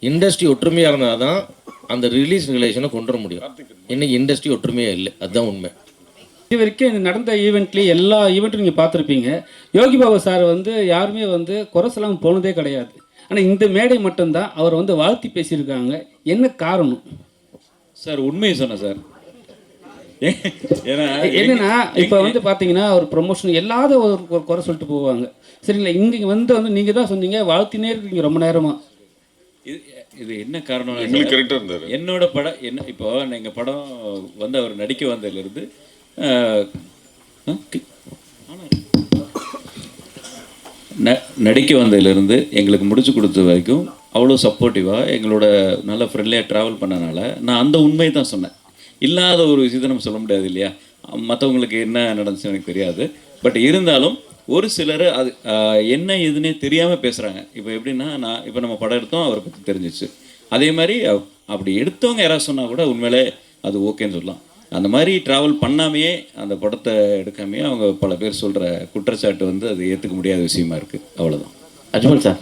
Industry ஒற்றுமையாக இருந்தால் தான் அந்த ரிலீஸ் ரிலேஷனை கொண்டு வர முடியும். இன்னைக்கு இண்டஸ்ட்ரி ஒற்றுமையாக இல்லை, அதுதான் உண்மை. இது வரைக்கும் நடந்த ஈவெண்ட்லேயும் எல்லா ஈவெண்ட்டும் நீங்கள் பார்த்துருப்பீங்க. யோகி பாபு சார் வந்து யாருமே வந்து குறை சொல்லாமல் போனதே கிடையாது. ஆனால் இந்த மேடை மட்டும்தான் அவர் வந்து வாழ்த்தி பேசியிருக்காங்க. என்ன காரணம் சார்? உண்மையை சொன்னேன் சார். என்னன்னா இப்போ வந்து பார்த்தீங்கன்னா ஒரு ப்ரொமோஷன் எல்லாத ஒரு குறை சொல்லிட்டு போவாங்க. சரிங்களா, இங்கே வந்து நீங்கள் தான் சொன்னீங்க வாழ்த்தினே இருக்கீங்க ரொம்ப நேரமாக. இது என்ன காரணம்? என்னோட படம் என்ன, இப்போ எங்கள் படம் வந்து அவர் நடிக்க வந்ததுலேருந்து நடிக்க வந்ததுலேருந்து எங்களுக்கு முடிச்சு கொடுத்த வரைக்கும் அவ்வளோ சப்போர்ட்டிவாக எங்களோட நல்ல ஃப்ரெண்ட்லியாக ட்ராவல் பண்ணனால நான் அந்த உண்மையை தான் சொன்னேன். இல்லாத ஒரு விஷயத்தை நம்ம சொல்ல முடியாது இல்லையா? மற்றவங்களுக்கு என்ன நடந்துச்சு எனக்கு தெரியாது. பட் இருந்தாலும் ஒரு சிலர் அது என்ன எதுன்னே தெரியாமல் பேசுகிறாங்க. இப்போ எப்படின்னா, இப்போ நம்ம படம் எடுத்தோம், அவரை பற்றி தெரிஞ்சிச்சு. அதே மாதிரி அப்படி எடுத்தவங்க யாராவது சொன்னால் கூட உண்மையிலே அது ஓகேன்னு சொல்லலாம். அந்த மாதிரி ட்ராவல் பண்ணாமையே அந்த படத்தை எடுக்காமையே அவங்க பல பேர் சொல்கிற குற்றச்சாட்டு வந்து அது ஏற்றுக்க முடியாத விஷயமா இருக்குது. அவ்வளோதான். அஜ்மல் சார்.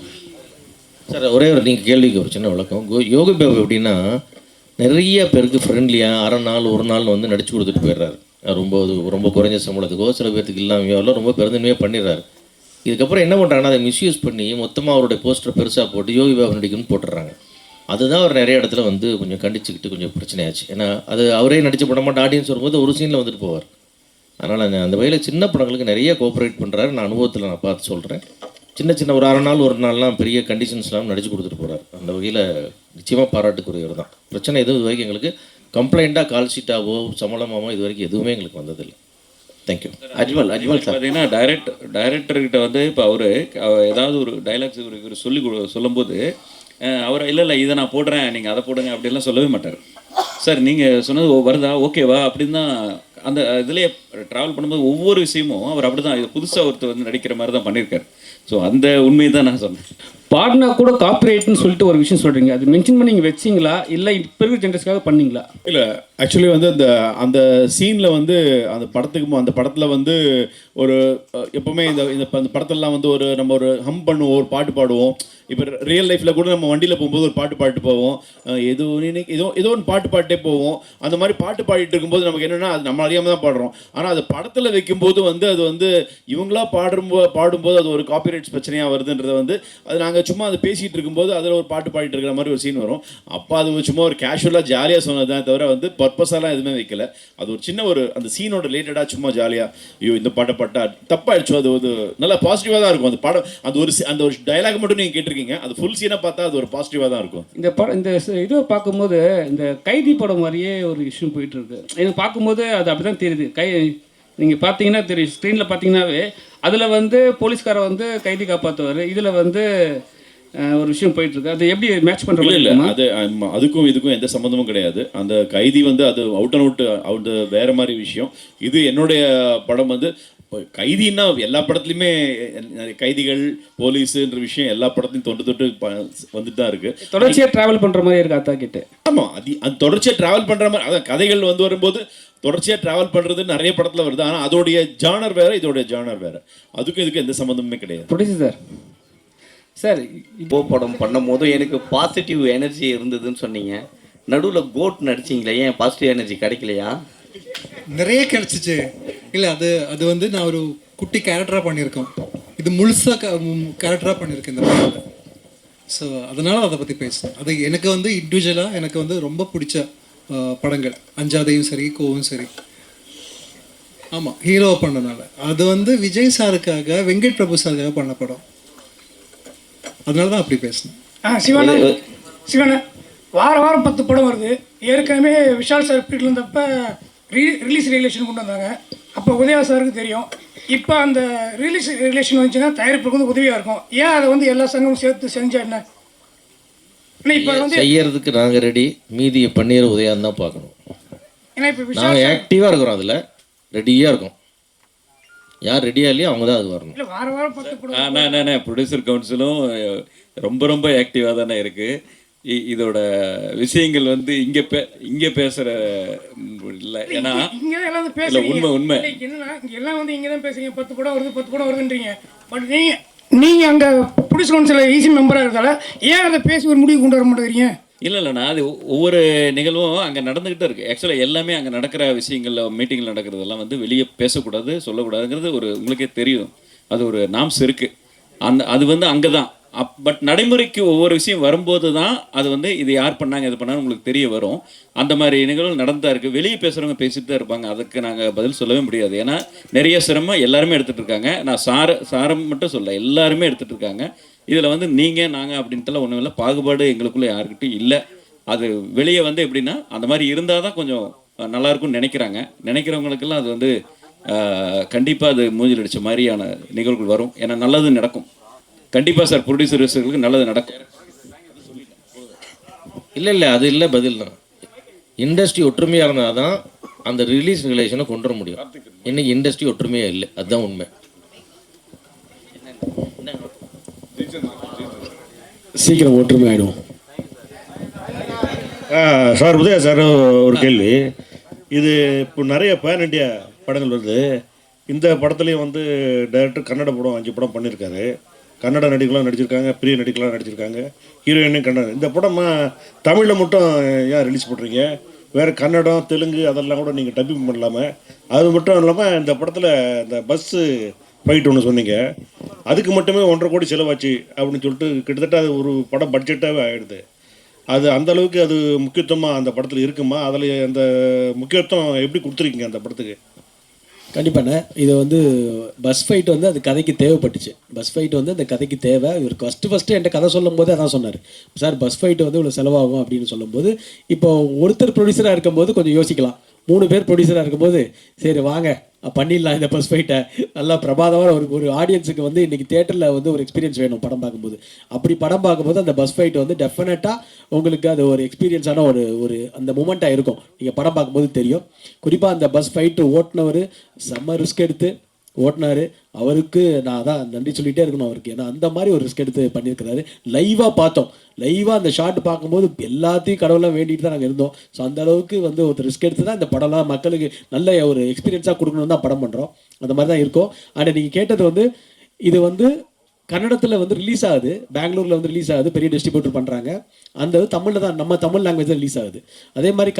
சார் ஒரே ஒரு நீங்கள் கேள்விக்கு ஒரு சின்ன விளக்கம். யோகி பாபு எப்படின்னா நிறைய பேருக்கு ஃப்ரெண்ட்லியாக அரை நாள் ஒரு நாள் வந்து நடிச்சு கொடுத்துட்டு போயிடுறாரு. ரொம்ப குறைஞ்ச சம்பளத்துக்கோ சில பேர்த்துக்கு இல்லாமையோ ரொம்ப பெருந்தன்மையாக பண்ணிடுறாரு. இதுக்கப்புறம் என்ன பண்ணுறாங்கன்னா அதை மிஸ்யூஸ் பண்ணி மொத்தமாக அவருடைய போஸ்டரை பெருசாக போட்டு யோகி பாபு நடிக்கணும்னு போட்டுடுறாங்க. அதுதான் அவர் நிறைய இடத்துல வந்து கொஞ்சம் கண்டிச்சுக்கிட்டு கொஞ்சம் பிரச்சனையாச்சு. ஏன்னா அது அவரே நடித்த படமாட்ட ஆடியன்ஸ் வரும்போது ஒரு சீனில் வந்துட்டு போவார். அதனால் அந்த வகையில் சின்ன படங்களுக்கு நிறைய கோஆப்ரேட் பண்ணுறாரு. நான் அனுபவத்தில் நான் பார்த்து சொல்கிறேன். சின்ன ஒரு அரை நாள் ஒரு நாள்லாம் பெரிய கண்டிஷன்ஸ்லாம் நடிச்சு கொடுத்துட்டு போகிறார். அந்த வகையில் நிச்சயமாக பாராட்டுக்குரியவர் தான். பிரச்சனை எதுவும் இது வரைக்கும் எங்களுக்கு கம்ப்ளைண்ட்டாக கால் ஷீட்டாவோ சம்பளமாவோ இது வரைக்கும் எதுவுமே எங்களுக்கு வந்ததில்லை. தேங்க்யூ. அஜ்மல் சார் பார்த்தீங்கன்னா டைரக்டர்கிட்ட வந்து இப்போ அவர் ஏதாவது ஒரு டைலாக்ஸ் இவர் சொல்லும்போது அவர் இல்லை இதை நான் போடுறேன், நீங்கள் அதை போடுங்க அப்படிலாம் சொல்லவே மாட்டார். சார் நீங்கள் சொன்னது வருதா, ஓகேவா அப்படின்னு தான் அந்த இதுலேயே ட்ராவல் பண்ணும்போது ஒவ்வொரு விஷயமும் அவர் அப்படி தான் இது புதுசாக ஒருத்தர் வந்து நடிக்கிற மாதிரி தான் பண்ணியிருக்காரு. ஸோ அந்த உண்மையை தான் நான் சொன்னேன். பாட்னா கூட காப்பிரைட்னு சொல்லிட்டு ஒரு விஷயம் சொல்கிறீங்க, அது மென்ஷன் பண்ணி நீங்கள் வச்சிங்களா இல்லை இப்போ இருக்கிற ஜென்ரேஷனுக்காக பண்ணீங்களா? இல்லை, ஆக்சுவலி வந்து அந்த சீனில் வந்து அந்த படத்தில் வந்து ஒரு எப்போவுமே இந்த படத்துலலாம் வந்து நம்ம ஒரு ஹம் பண்ணுவோம், ஒரு பாட்டு பாடுவோம். இப்போ ரியல் லைஃப்பில் கூட நம்ம வண்டியில் போகும்போது ஒரு பாட்டு பாட்டு போவோம், ஏதோ ஒன்று பாட்டு பாட்டே போவோம். அந்த மாதிரி பாட்டு பாடிட்டு இருக்கும்போது நமக்கு என்னென்னா அது நம்ம அறியாமல் தான் பாடுறோம். ஆனால் அது படத்தில் வைக்கும்போது வந்து அது வந்து இவங்களா பாடும்போது அது ஒரு காப்பிரைட்ஸ் பிரச்சனையாக வருதுன்றதை வந்து அது நாங்கள் சும்மா அதை பேசிகிட்டு இருக்கும்போது அதில் ஒரு பாட்டு பாடிட்டு இருக்கிற மாதிரி ஒரு சீன் வரும். அப்போ அது சும்மா ஒரு கேஷுவலாக ஜாலியாக சொன்னது தான் தவிர வந்து பர்பஸாலாம் எதுவுமே வைக்கல. அது ஒரு சின்ன அந்த சீனோட ரிலேட்டடாக சும்மா ஜாலியாக ஐயோ இந்த பாட்டை பாட்டா தப்பாயிடுச்சு. அது ஒரு நல்லா பாசிட்டிவாக தான் இருக்கும். அந்த படம் அந்த ஒரு டைலாக் மட்டும் நீங்கள் கேட்டிருக்கீங்க, அது ஃபுல் சீனாக பார்த்தா அது ஒரு பாசிட்டிவாக தான் இருக்கும். இந்த இதை பார்க்கும்போது இந்த கைதி படம் மாதிரியே ஒரு இஷ்யூ போயிட்டு இருக்கு. எனக்கு பார்க்கும்போது அது அப்படி தான் தெரியுது. நீங்கள் பார்த்தீங்கன்னா தெரியும், ஸ்க்ரீனில் பார்த்தீங்கன்னாவே அதில் வந்து போலீஸ்காரை வந்து கைதி காப்பாற்றுவார், இதில் வந்து ஒரு விஷயம் போயிட்டுருக்கு. அது எப்படி மேட்ச் பண்ணுறது? இல்லை, அதுக்கும் இதுக்கும் எந்த சம்மந்தமும் கிடையாது. அந்த கைதி வந்து அது அவுட் அண்ட் அவுட் வேறு மாதிரி விஷயம். இது என்னுடைய படம் வந்து கைதின்னா எல்லா படத்துலையுமே கைதிகள் போலீஸுன்ற விஷயம் எல்லா படத்தையும் தொட்டு வந்துட்டு தான் இருக்குது. தொடர்ச்சியாக ட்ராவல் பண்ணுற மாதிரி இருக்குது அத்தா கிட்ட. ஆமாம், அது தொடர்ச்சியாக ட்ராவல் பண்ணுற மாதிரி. அதான் கதைகள் வந்து வரும்போது தொடர்ச்சியாக ட்ராவல் பண்ணுறது நிறைய படத்தில் வருது. ஆனால் அதோடைய ஜானர் வேறு, இதோடைய ஜானர் வேறு. அதுக்கும் இதுக்கும் எந்த சம்மந்தமுமே கிடையாது. புரியுது சார். இப்போ படம் பண்ணும் போது எனக்கு பாசிட்டிவ் எனர்ஜி இருந்ததுன்னு சொன்னீங்க. நடுவில் கோட் நடிச்சிங்களே, ஏன் பாசிட்டிவ் எனர்ஜி கிடைக்கலையா? நிறைய கிடைச்சிச்சு. இல்லை, அது வந்து நான் ஒரு குட்டி கேரக்டராக பண்ணியிருக்கோம். இது முழுசாக கேரக்டராக பண்ணியிருக்கேன் இந்த படத்தில். ஸோ அதனால் அதை பற்றி பேசுகிறேன். அது எனக்கு வந்து இண்டிவிஜுவலாக எனக்கு வந்து ரொம்ப பிடிச்ச படங்கள். அஞ்சாதையும் சரி, கோவும் சரி. ஆமாம், ஹீரோவை பண்ணனால. அது வந்து விஜய் சாருக்காக, வெங்கட் பிரபு சாருக்காக பண்ண படம். அதனால தான் அப்படி பேசுனேன். சிவன வாரம் 10 படம் வருது. ஏற்கனவே விஷால் சார் பீரியட் இருந்தப்போ ரிலீஸ் ரிலேஷன் கொண்டு வந்தாங்க. அப்போ உதயா சாருக்கு தெரியும். இப்போ அந்த ரிலீஸ் ரிலேஷன் வந்துச்சுன்னா தயாரிப்புக்கு வந்து உதவியாக இருக்கும். ஏன் அதை வந்து எல்லா சங்கமும் சேர்த்து செஞ்சா என்ன? இப்போ வந்து செய்யறதுக்கு நாங்கள் ரெடி, மீதியை பண்ணிடுற உதயான்னு தான் பார்க்கணும். ஏன்னா இப்போ நாங்கள் ஆக்டிவாக இருக்கிறோம், அதில் ரெடியாக இருக்கும். யார் ரெடியாக இல்லையோ அவங்க தான் அது வரணும். இல்லை, வாரம் 10 படம். நான் ப்ரொடியூசர் கவுன்சிலும் ரொம்ப ஆக்டிவாக தானே இருக்குது. இதோட விஷயங்கள் வந்து இங்கே பேசுகிற இல்லை. ஏன்னா உண்மை என்னன்னா இங்கே எல்லாம் வந்து இங்கே தான் பேசுறீங்க. 10 படம் வருது 10 படம் வருதுன்றீங்க. பட் நீங்கள் அங்கே ப்ரொடியூசர் கவுன்சில் ஈஸி மெம்பராக இருந்தால ஏன் அதை பேசி ஒரு முடிவு கொண்டு வர மாட்டேங்கிறீங்க? இல்லைண்ணா, அது ஒவ்வொரு நிகழ்வும் அங்கே நடந்துக்கிட்டே இருக்குது. ஆக்சுவலாக எல்லாமே அங்கே நடக்கிற விஷயங்களில் மீட்டிங்கில் நடக்கிறதெல்லாம் வந்து வெளியே பேசக்கூடாது, சொல்லக்கூடாதுங்கிறது ஒரு உங்களுக்கே தெரியும். அது ஒரு நாம்ஸ் இருக்குது. அது வந்து அங்கே தான். பட் நடைமுறைக்கு ஒவ்வொரு விஷயம் வரும்போது தான் அது வந்து இது யார் பண்ணாங்க, இது பண்ணாங்க உங்களுக்கு தெரிய வரும். அந்த மாதிரி நிகழ்வு நடந்தா இருக்குது. வெளியே பேசுகிறவங்க பேசிட்டு தான் இருப்பாங்க. அதுக்கு நாங்கள் பதில் சொல்லவே முடியாது. ஏன்னா நிறைய சிரமம் எல்லாருமே எடுத்துகிட்டு இருக்காங்க. நான் சாரம் மட்டும் சொல்ல, எல்லாருமே எடுத்துகிட்டு இருக்காங்க. இதில் வந்து நீங்கள் நாங்கள் அப்படின்ட்டுலாம் ஒன்றும் இல்லை. பாகுபாடு எங்களுக்குள்ளே யாருக்கிட்டையும் இல்லை. அது வெளியே வந்து எப்படின்னா அந்த மாதிரி இருந்தால் தான் கொஞ்சம் நல்லாயிருக்கும்னு நினைக்கிறவங்களுக்கெல்லாம் அது வந்து கண்டிப்பாக அது மூஞ்சில் அடித்த மாதிரியான நிகழ்வுகள் வரும். ஏன்னா நல்லது நடக்கும். கண்டிப்பாக சார், ப்ரொடியூசர்ஸுகளுக்கு நல்லது நடக்கும். இல்லை அது இல்லை பதில் தான். இண்டஸ்ட்ரி ஒற்றுமையாக இருந்தால் தான் அந்த ரிலீஸ் ரிலேஷனை கொண்டு வர முடியும். இன்னைக்கு இண்டஸ்ட்ரி ஒற்றுமையாக இல்லை, அதுதான் உண்மை. சீக்கிரம் ஒற்றுமை ஆகிடும். சார் உதயா சார், ஒரு கேள்வி. இது இப்போ நிறைய பேன் இண்டியா படங்கள் வருது. இந்த படத்துலேயும் வந்து டைரக்டர் கன்னட படம் 5 படம் பண்ணியிருக்காரு. கன்னட நடிகலாம் நடிச்சிருக்காங்க, பிரிய நடிகலாம் நடிச்சிருக்காங்க, ஹீரோயினும் கன்னடம். இந்த படமா தமிழில் மட்டும் ஏன் ரிலீஸ் பண்ணுறீங்க? வேறு கன்னடம், தெலுங்கு அதெல்லாம் கூட நீங்கள் டப்பிங் பண்ணலாமல். அது மட்டும் இல்லாமல் இந்த படத்தில் இந்த பஸ்ஸு ஃபைட் ஒன்று சொன்னீங்க, அதுக்கு மட்டுமே 1.5 கோடி செலவாச்சு அப்படின்னு சொல்லிட்டு கிட்டத்தட்ட அது ஒரு படம் பட்ஜெட்டாகவே ஆகிடுது. அது அந்த அளவுக்கு அது முக்கியத்துவமாக அந்த படத்தில் இருக்குமா? அதில் அந்த முக்கியத்துவம் எப்படி கொடுத்துருக்கீங்க அந்த படத்துக்கு? கண்டிப்பாண்ணே. இது வந்து பஸ் ஃபைட் வந்து அது கதைக்கு தேவைப்பட்டுச்சு. பஸ் ஃபைட் வந்து அந்த கதைக்கு தேவை. இவர் ஃபஸ்ட்டு என்கிட்ட கதை சொல்லும் போது அதான் சொன்னார், சார் பஸ் ஃபைட்டு வந்து இவ்வளோ செலவாகும் அப்படின்னு சொல்லும்போது, இப்போ ஒருத்தர் ப்ரொடியூசராக இருக்கும்போது கொஞ்சம் யோசிக்கலாம். 3 பேர் ப்ரொடியூசராக இருக்கும்போது சரி வாங்க பண்ணிடலாம் இந்த பஸ் ஃபைட்டை. நல்லா பிரபாதமாக ஒரு ஆடியன்ஸுக்கு வந்து இன்றைக்கி தேட்டரில் வந்து ஒரு எக்ஸ்பீரியன்ஸ் வேணும் படம் பார்க்கும்போது. அப்படி படம் பார்க்கும்போது அந்த பஸ் ஃபைட் வந்து டெஃபினட்டாக உங்களுக்கு அது ஒரு எக்ஸ்பீரியன்ஸான ஒரு அந்த மூமெண்ட்டாக இருக்கும். நீங்கள் படம் பார்க்கும்போது தெரியும். குறிப்பாக அந்த பஸ் ஃபைட்டு ஓட்டுனவர் செம்ம ரிஸ்க் எடுத்து ஓட்டினார். அவருக்கு நான் அதான் நன்றி சொல்லிகிட்டே இருக்கணும் அவருக்கு. ஏன்னா அந்த மாதிரி ஒரு ரிஸ்க் எடுத்து பண்ணியிருக்கிறாரு. லைவாக பார்த்தோம். லைவாக அந்த ஷாட் பார்க்கும்போது எல்லாத்தையும் கடவுளாக வேண்டிட்டு தான் நாங்கள் இருந்தோம். ஸோ அந்த அளவுக்கு வந்து ஒரு ரிஸ்க் எடுத்து தான் இந்த படம்லாம் மக்களுக்கு நல்ல ஒரு எக்ஸ்பீரியன்ஸாக கொடுக்கணும்னு தான் படம் பண்ணுறோம். அந்த மாதிரி தான் இருக்கும். ஆனால் நீங்கள் கேட்டது வந்து இது வந்து கன்னடத்தில் வந்து ரிலீஸ் ஆகுது, பெங்களூரில் வந்து ரிலீஸ் ஆகுது, பெரிய டிஸ்ட்ரிபியூட்டர் பண்ணுறாங்க. அந்த தமிழில் தான், நம்ம தமிழ் லாங்குவேஜ் தான் ரிலீஸ் ஆகுது. அதே மாதிரி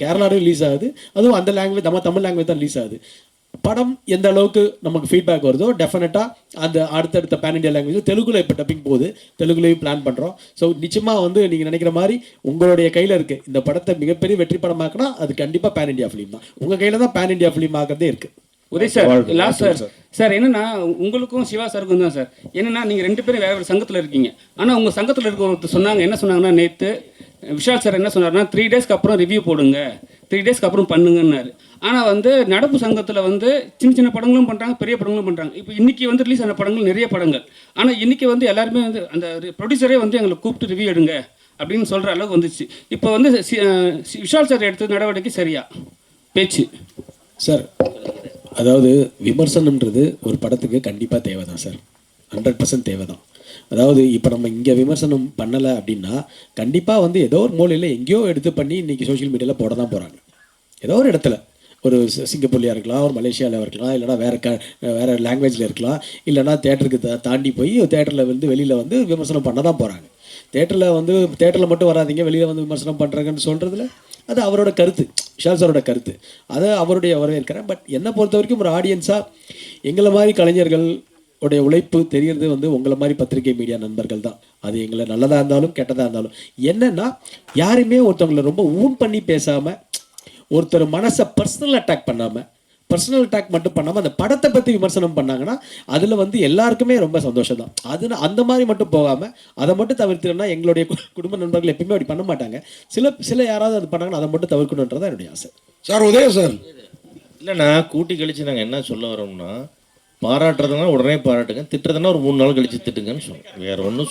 கேரளாவில் ரிலீஸ் ஆகுது, அதுவும் அந்த லாங்குவேஜ் நம்ம தமிழ் லாங்குவேஜ் தான் ரிலீஸ் ஆகுது. படம் எந்த அளவுக்கு நமக்கு ஃபீட்பேக் வருதோ டெஃபினட்டாக அந்த அடுத்தடுத்த பேன் இண்டியா லாங்குவேஜ் தெலுங்குல இப்போ டப்பிங் போகுது, தெலுங்குலையும் பிளான் பண்ணுறோம். ஸோ நிச்சயமாக வந்து நீங்கள் நினைக்கிற மாதிரி உங்களுடைய கையில் இருக்குது. இந்த படத்தை மிகப்பெரிய வெற்றி படமாக்குனா அது கண்டிப்பாக பேன் இண்டியா ஃபிலிம் தான். உங்கள் கையில் தான் பேன் இண்டியா ஃபிலிம் ஆகிறதே இருக்குது. உதய் சார், லாஸ்ட் சார் என்னன்னா உங்களுக்கும் சிவா சாருக்கும் தான் சார். என்னன்னா நீங்கள் 2 பேரும் வேறு சங்கத்தில் இருக்கீங்க. ஆனால் உங்கள் சங்கத்தில் இருக்க ஒருத்தர் சொன்னாங்க, என்ன சொன்னாங்கன்னா, நேற்று விஷால் சார் என்ன சொன்னார்னா 3 டேஸ்க்கு அப்புறம் ரிவ்யூ போடுங்க, 3 டேஸ்க்கு அப்புறம் பண்ணுங்கன்னாரு. ஆனால் வந்து நடப்பு சங்கத்தில் வந்து சின்ன சின்ன படங்களும் பண்ணுறாங்க, பெரிய படங்களும் பண்ணுறாங்க. இப்போ இன்றைக்கி வந்து ரிலீஸ் ஆன படங்கள் நிறைய படங்கள். ஆனால் இன்றைக்கி வந்து எல்லாருமே வந்து அந்த ப்ரொடியூசரே வந்து எங்களை கூப்பிட்டு ரிவ்யூ எடுங்க அப்படின்னு சொல்கிற அளவுக்கு வந்துச்சு. இப்போ வந்து விஷால் சார் எடுத்த நடவடிக்கை சரியா பேச்சு சார்? அதாவது விமர்சனம்ன்றது ஒரு படத்துக்கு கண்டிப்பாக தேவை தான் சார், 100% தேவை தான். அதாவது இப்போ நம்ம இங்கே விமர்சனம் பண்ணலை அப்படின்னா கண்டிப்பாக வந்து ஏதோ ஒரு மூலையில் எங்கேயோ எடுத்து பண்ணி இன்றைக்கி சோஷியல் மீடியாவில் போட தான் போகிறாங்க. ஏதோ ஒரு இடத்துல, ஒரு சிங்கப்பூர்லையாக இருக்கலாம், ஒரு மலேசியாவில் இருக்கலாம், இல்லைனா வேறு லாங்குவேஜில் இருக்கலாம், இல்லைனா தேட்டருக்கு தாண்டி போய் தேட்டரில் வந்து வெளியில் வந்து விமர்சனம் பண்ண தான் போகிறாங்க. தேட்டரில் மட்டும் வராதிங்க, வெளியில் வந்து விமர்சனம் பண்ணுறாங்கன்னு சொல்கிறதுல அது அவரோட கருத்து, விஷால் சாரோட கருத்து, அதை அவருடைய வரவேற்கிறேன். பட் என்னை பொறுத்த வரைக்கும் ஒரு ஆடியன்ஸாக எங்களை மாதிரி கலைஞர்கள் உடைய உழைப்பு தெரியறது வந்து உங்களை மாதிரி பத்திரிகை மீடியா நண்பர்கள் தான். அது எங்களை நல்லதாக இருந்தாலும் கெட்டதாக இருந்தாலும் என்னென்னா யாருமே ஒருத்தவங்களை ரொம்ப பண்ணி பேசாமல், ஒருத்தர் மனசை பர்சனல் அட்டாக் பண்ணாமல், பர்சனல் அட்டாக் மட்டும் பண்ணாமல் அந்த படத்தை பற்றி விமர்சனம் பண்ணாங்கன்னா அதில் வந்து எல்லாருக்குமே ரொம்ப சந்தோஷம் தான். அது அந்த மாதிரி மட்டும் போகாமல் அதை மட்டும் தவிர்த்துனா எங்களுடைய குடும்ப நண்பர்கள் எப்பயுமே அப்படி பண்ண மாட்டாங்க. சில யாராவது அது பண்ணாங்கன்னா அதை மட்டும் தவிர்க்கணுன்றது தான் என்னுடைய ஆசை. சார் உதயம் சார், இல்லைண்ணா கூட்டி கழிச்சு நாங்கள் என்ன சொல்ல வரோம்னா, பாராட்டுறதுனா உடனே பாராட்டுங்க, திட்டுறதுனா ஒரு 3 நாள் கழிச்சு திட்டுங்கன்னு சொல்லுவோம். வேற ஒன்றும்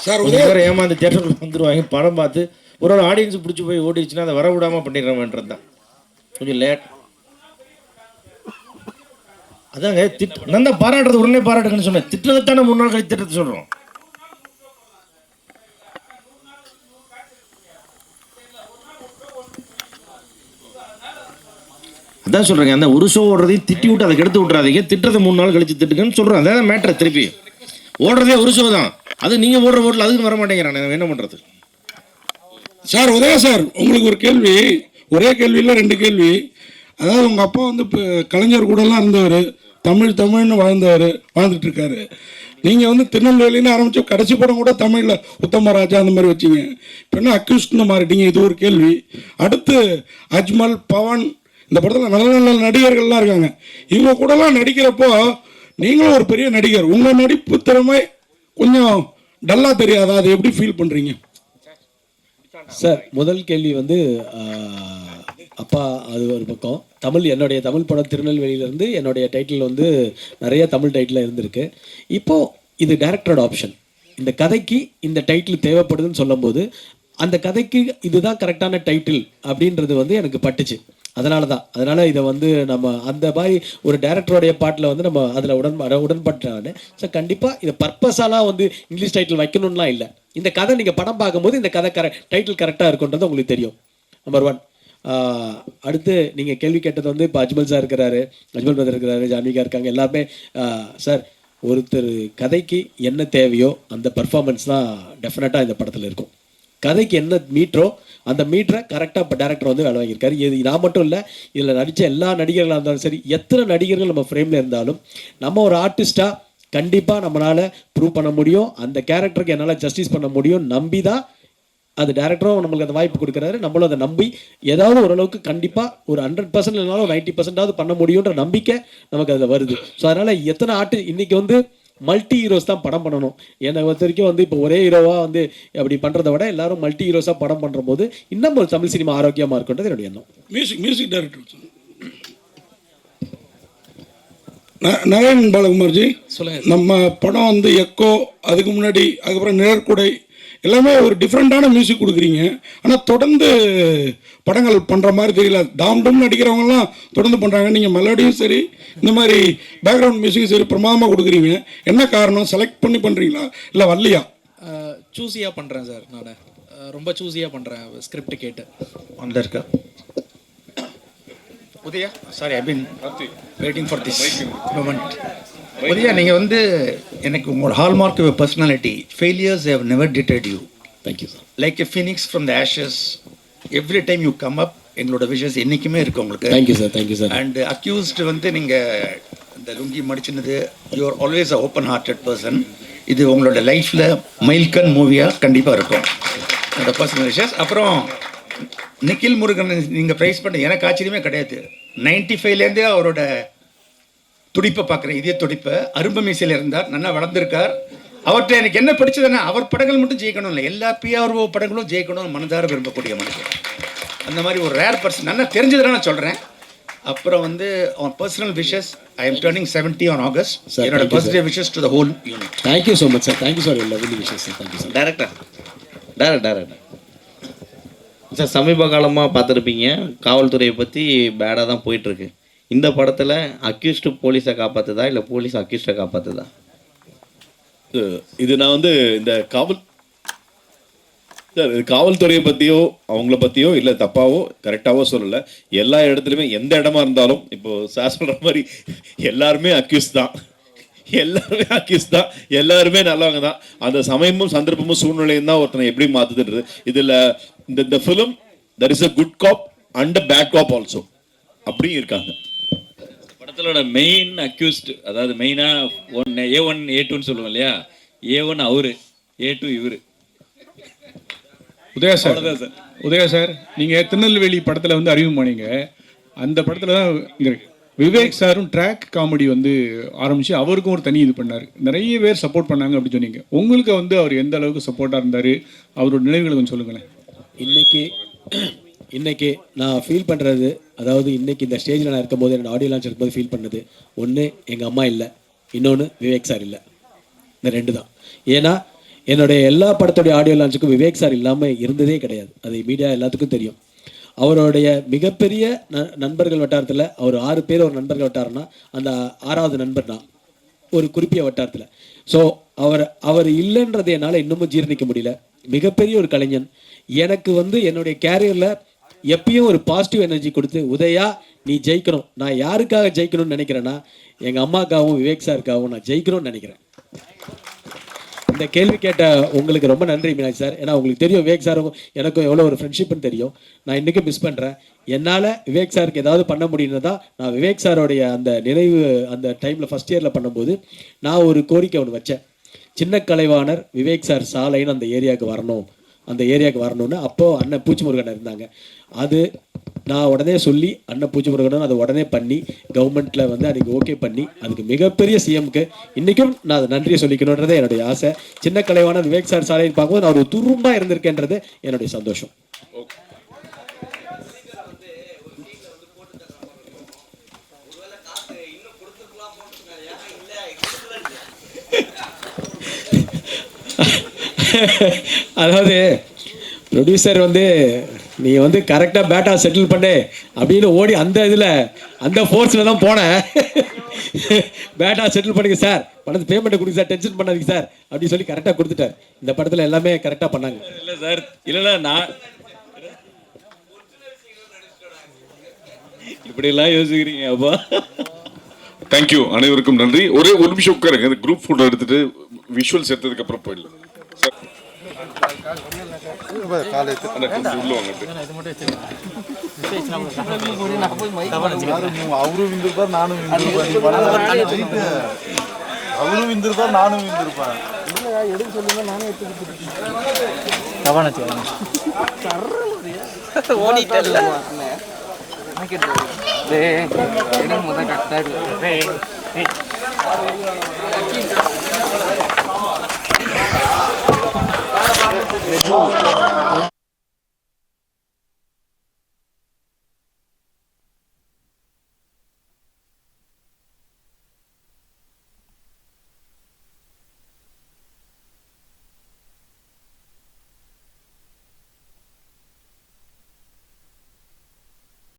சார் வேறு ஏமாந்து தேட்டருக்கு வந்துடுவாங்க, படம் பார்த்து ஒரு ஆடியன்ஸுக்கு பிடிச்சி போய் ஓடிடுச்சுன்னா அதை வர விடாமல் பண்ணிடுறோம்ன்றது தான் கொஞ்சம் லேட். அதாங்க நான் தான் பாராட்டுறது உடனே பாராட்டுங்கன்னு சொன்னேன், திட்டுறதுத்தானே 3 நாள் கழிச்சு திட்டத்தை சொல்கிறோம். அதான் சொல்கிறேங்க, அந்த ஒரு ஷோ ஓடுறதையும் திட்டி விட்டு அதை கெடுத்து விட்றாதீங்க, திட்டுறதை 3 நாள் கழிச்சு திட்டுங்கன்னு சொல்கிறோம். அதான் மேட்ரு. திருப்பி ஓடுறதே ஒரு ஷோ தான். அது நீங்கள் போடுற ஓட்டில் அதுக்கு வர மாட்டேங்கிறானே, என்ன பண்ணுறது? சார் உதயா சார், உங்களுக்கு ஒரு கேள்வி, ஒரே கேள்வியில் 2 கேள்வி. அதாவது உங்கள் அப்பா வந்து இப்போ கலைஞர் கூடலாம் இருந்தவர், தமிழ்னு வாழ்ந்துட்டு இருக்காரு. நீங்கள் வந்து திருநெல்வேலின்னு ஆரம்பித்த கடைசி படம் கூட தமிழில் உத்தமராஜா அந்த மாதிரி வச்சிங்க. இப்போ என்ன அக்யூஸ்ட்னு மாறிட்டீங்க? இது ஒரு கேள்வி. அடுத்து அஜ்மல், பவன், இந்த படத்தில் நல்ல நல்ல நடிகர்கள்லாம் இருக்காங்க. இவங்க கூடலாம் நடிக்கிறப்போ நீங்களும் ஒரு பெரிய நடிகர், உங்கள் நடிப்பு திறமை கொஞ்சம் டல்லாக தெரியாதா? அதை எப்படி ஃபீல் பண்ணுறீங்க சார்? முதல் கேள்வி வந்து அப்பா, அது ஒரு பக்கம். என்னுடைய தமிழ் படம் திருநெல்வேலியிலேருந்து என்னுடைய டைட்டில் வந்து நிறைய தமிழ் டைட்டில் இருந்திருக்கு. இப்போது இது டைரக்டரோட ஆப்ஷன். இந்த கதைக்கு இந்த டைட்டில் தேவைப்படுதுன்னு சொல்லும்போது அந்த கதைக்கு இதுதான் கரெக்டான டைட்டில் அப்படின்றது வந்து எனக்கு பட்டுச்சு. அதனால இதை வந்து நம்ம அந்த மாதிரி ஒரு டைரக்டருடைய பாட்டில் வந்து நம்ம அதில் உடன்பட்டானு. ஸோ கண்டிப்பாக இதை பர்பஸாலாம் வந்து இங்கிலீஷ் டைட்டில் வைக்கணும்லாம் இல்லை. இந்த கதை நீங்கள் படம் பார்க்கும்போது இந்த கதை டைட்டில் கரெக்டாக இருக்குன்றது உங்களுக்கு தெரியும். நம்பர் 1. அடுத்து நீங்கள் கேள்வி கேட்டது வந்து இப்போ அஜ்மல் சார் இருக்கிறாரு, அஜ்மல் பிரதர் இருக்கிறாரு, ஜான்விகா இருக்காங்க, எல்லாருமே. சார், ஒருத்தர் கதைக்கு என்ன தேவையோ அந்த பர்ஃபார்மன்ஸ் தான் டெஃபினட்டாக இந்த படத்தில் இருக்கும். கதைக்கு என்ன மீட்டரோ அந்த மீட்டரை கரெக்டாக இப்போ டேரக்டர் வந்து வேலை வாங்கியிருக்காரு. இது நான் மட்டும் இல்லை, இதில் நடித்த எல்லா நடிகர்களாக இருந்தாலும் சரி, எத்தனை நடிகர்கள் நம்ம ஃப்ரேமில் இருந்தாலும் நம்ம ஒரு ஆர்டிஸ்ட்டாக கண்டிப்பாக நம்மளால் ப்ரூவ் பண்ண முடியும், அந்த கேரக்டருக்கு என்னால் ஜஸ்டிஸ் பண்ண முடியும். நம்பி தான் அது டேரக்டரும் நம்மளுக்கு அந்த வாய்ப்பு கொடுக்குறாரு. நம்மளும் அதை நம்பி ஏதாவது ஓரளவுக்கு கண்டிப்பாக ஒரு 100% இல்லைனாலும் 90% பண்ண முடியுன்ற நம்பிக்கை நமக்கு அதில் வருது. ஸோ அதனால் எத்தனை இன்றைக்கி வந்து மல்டி ஹீரோஸ் தான் படம் பண்ணணும். என்னை பொறுத்த வரைக்கும் வந்து இப்போ ஒரே ஹீரோவாக வந்து அப்படி பண்ணுறதை விட எல்லாரும் மல்டி ஹீரோஸாக படம் பண்ணுற போது இன்னும் ஒரு தமிழ் சினிமா ஆரோக்கியமாக இருக்குன்றது என்னுடைய எண்ணம். மியூசிக் டைரக்டர் நரேன் பாலகுமார்ஜி, சொல்லுங்கள். நம்ம படம் வந்து எக்கோ, அதுக்கு முன்னாடி அதுக்கப்புறம் நிழற்குடை எல்லாமே ஒரு டிஃப்ரெண்ட்டான மியூசிக் கொடுக்குறீங்க. ஆனால் தொடர்ந்து படங்கள் பண்ணுற மாதிரி தெரியல. டாம் நடிக்கிறவங்கலாம் தொடர்ந்து பண்ணுறாங்க. நீங்கள் மெலோடியும் சரி, இந்த மாதிரி பேக்ரவுண்ட் மியூசிக்கும் சரி பிரமாதமாக கொடுக்குறீங்க. என்ன காரணம்? செலக்ட் பண்ணி பண்ணுறீங்களா இல்லை வரலையா? சூஸியாக பண்ணுறேன் சார். நான் ரொம்ப சூஸியாக பண்ணுறேன் ஸ்கிரிப்ட் கேட்டு. ஒன்றில் இருக்கா Udaya? Sorry, I been waiting for this moment. Udaya, நீங்கள் வந்து எனக்கு உங்களோட hallmark personality. Failures have never deterred you. Thank you sir. Like a phoenix from the ashes, every time you come up. எங்களோட விஷஸ் என்றைக்குமே இருக்குது உங்களுக்கு. Thank you sir. Thank you sir. And accused வந்து நீங்கள் இந்த லுங்கி மடிச்சினது, you are always a open hearted person. இது உங்களோட லைஃப்பில் மைல்கன் மூவியாக கண்டிப்பாக இருக்கும். என்னோட பர்சனல் விஷஸ். அப்புறம் நிக்கில் முருகன் நீங்கள் ப்ரைஸ் பண்ண எனக்கு ஆச்சரியமே கிடையாது. 95லேருந்தே அவரோட துடிப்பை பார்க்குறேன், இதே துடிப்பை. அரும்பு மீசையில் இருந்தார், நல்லா வளர்ந்துருக்கார். அவர்கிட்ட எனக்கு என்ன பிடிச்சதுன்னா, அவர் படங்கள் மட்டும் ஜெயிக்கணும் இல்லை, எல்லா பிஆர்ஓ படங்களும் ஜெயிக்கணும் மனதார விரும்பக்கூடிய மனுஷன். அந்த மாதிரி ஒரு ரேர் பர்சன், நல்லா தெரிஞ்சதுனா நான் சொல்கிறேன். அப்புறம் வந்து அவன் personal wishes, I am turning 70 on August. என்னோட birthday wishes to the whole unit. Thank you so much sir. Thank you sir. Lovely wishes sir. Thank you sir. Director sir, சமீப காலமாக பார்த்துருப்பீங்க, காவல்துறையை பற்றி பேடாக தான் போயிட்டுருக்கு. இந்த படத்தில் அக்யூஸ்டு போலீஸை காப்பாற்றுதா இல்லை போலீஸ் அக்யூஸ்டை காப்பாற்றுதா? இது நான் வந்து இந்த காவல்துறையை பற்றியோ அவங்கள பற்றியோ இல்லை தப்பாவோ கரெக்டாவோ சொல்லலை. எல்லா இடத்துலையுமே எந்த இடமா இருந்தாலும் இப்போ சார் சொல்கிற மாதிரி எல்லாருமே அக்யூஸ் தான், எல்லாருமே நல்லவங்க தான். அந்த சமயமும் சந்தர்ப்பமும் சூழ்நிலையும் தான் ஒருத்தனை எப்படி மாற்றுதுன்றது. இதில் இந்த film there is a good cop and a bad cop also அப்படியும் இருக்காங்க. படத்தோட மெயின் அக்யூஸ்ட், அதாவது மெயினாக A1 A2ன்னு சொல்லுவோம் இல்லையா, A1 அவரு, A2 இவர். உதயா சார், நீங்கள் திருநெல்வேலி படத்தில் வந்து அறிமுகம் பண்ணீங்க. அந்த படத்தில் தான் இங்கே விவேக் சாரும் ட்ராக் காமெடி வந்து ஆரம்பித்து அவருக்கும் ஒரு தனி இது பண்ணார். நிறைய பேர் சப்போர்ட் பண்ணாங்க அப்படின்னு சொன்னீங்க. உங்களுக்கு வந்து அவர் எந்த அளவுக்கு சப்போர்ட்டாக இருந்தார், அவரோட நினைவுகளை கொஞ்சம் சொல்லுங்களேன். இன்னைக்கு நான் ஃபீல் பண்ணுறது, அதாவது இன்னைக்கு இந்த ஸ்டேஜில் நான் இருக்கும்போது, என்னோட ஆடியோ லான்ச் இருக்கும்போது ஃபீல் பண்ணது, ஒன்று எங்கள் அம்மா இல்லை, இன்னொன்று விவேக் சார் இல்லை. இந்த 2 தான். ஏன்னா என்னுடைய எல்லா படத்துடைய ஆடியோ லான்ச்சுக்கும் விவேக் சார் இல்லாமல் இருந்ததே கிடையாது. அது மீடியா எல்லாத்துக்கும் தெரியும். அவருடைய மிகப்பெரிய நண்பர்கள் வட்டாரத்தில் அவர் 6 பேர் ஒரு நண்பர்கள் வட்டாரம்னா அந்த 6வது நண்பர் தான் ஒரு குறிப்பிட்ட வட்டாரத்தில். ஸோ அவர் இல்லைன்றது என்னால் இன்னமும் ஜீரணிக்க முடியல. மிகப்பெரிய ஒரு கலைஞன். எனக்கு வந்து என்னுடைய கேரியரில் எப்பயும் ஒரு பாசிட்டிவ் எனர்ஜி கொடுத்து, உதயா நீ ஜெயிக்கணும். நான் யாருக்காக ஜெயிக்கணும்னு நினைக்கிறேன்னா எங்கள் அம்மாக்காகவும் விவேக் சாருக்காகவும் நான் ஜெயிக்கணும்னு நினைக்கிறேன். இந்த கேள்வி கேட்ட உங்களுக்கு ரொம்ப நன்றி மீனாட்சி சார். ஏன்னா உங்களுக்கு தெரியும் விவேக் சாரும் எனக்கும் எவ்வளோ ஒரு ஃப்ரெண்ட்ஷிப்னு தெரியும். நான் இன்றைக்கும் மிஸ் பண்ணுறேன். என்னால் விவேக் சாருக்கு ஏதாவது பண்ண முடியும்னு தான் நான் விவேக் சாரோடைய அந்த நினைவு அந்த டைமில் ஃபஸ்ட் இயரில் பண்ணும்போது நான் ஒரு கோரிக்கை ஒன்று வச்சேன். சின்ன கலைவாணர் விவேக் சார் சாலைன்னு அந்த ஏரியாவுக்கு வரணும்னு அப்போது அண்ணன் பூச்சிமுருகன் இருந்தாங்க. அது நான் உடனே சொல்லி அண்ணன் பூச்சிமுருகன் அதை உடனே பண்ணி கவர்மெண்ட்டில் வந்து அதுக்கு ஓகே பண்ணி அதுக்கு மிகப்பெரிய சிஎம்க்கு இன்றைக்கும் நான் அதை நன்றியை சொல்லிக்கணுன்றதே என்னுடைய ஆசை. சின்ன கலைவாணர் விவேக் சார் சாலைன்னு பார்க்கும்போது நான் ஒரு துரும்பாக இருந்திருக்கேன்றது என்னுடைய சந்தோஷம். அதாவது ப்ரொடியூசர் வந்து நீ வந்து கரெக்டாக பேட்டா செட்டில் பண்ணு அப்படின்னு ஓடி அந்த இதில் அந்த ஃபோர்ஸில் தான் போனேன். பேட்டா செட்டில் பண்ணுங்க சார், பணத்து பேமெண்ட்டை கொடுங்க சார், டென்ஷன் பண்ணாதீங்க சார் அப்படின்னு சொல்லி கரெக்டாக கொடுத்துட்டார். இந்த படத்தில் எல்லாமே கரெக்டாக பண்ணாங்க. இல்லை சார், இல்லை நான் இப்படியெல்லாம் யோசிக்கிறீங்க அப்பா. தேங்க்யூ, அனைவருக்கும் நன்றி. ஒரே ஒரு நிமிஷம் உட்காருங்க, இந்த குரூப் ஃபோட்டோ எடுத்துட்டு விஷுவல்ஸ் எடுத்ததுக்கு அப்புறம் போயிடலாம் சார். உள்ள வாங்க. அவரும் விந்திருப்பார், நானும் விந்திருப்பேன். இல்லையா எடுக்க சொல்லுங்க, நானும் எடுத்து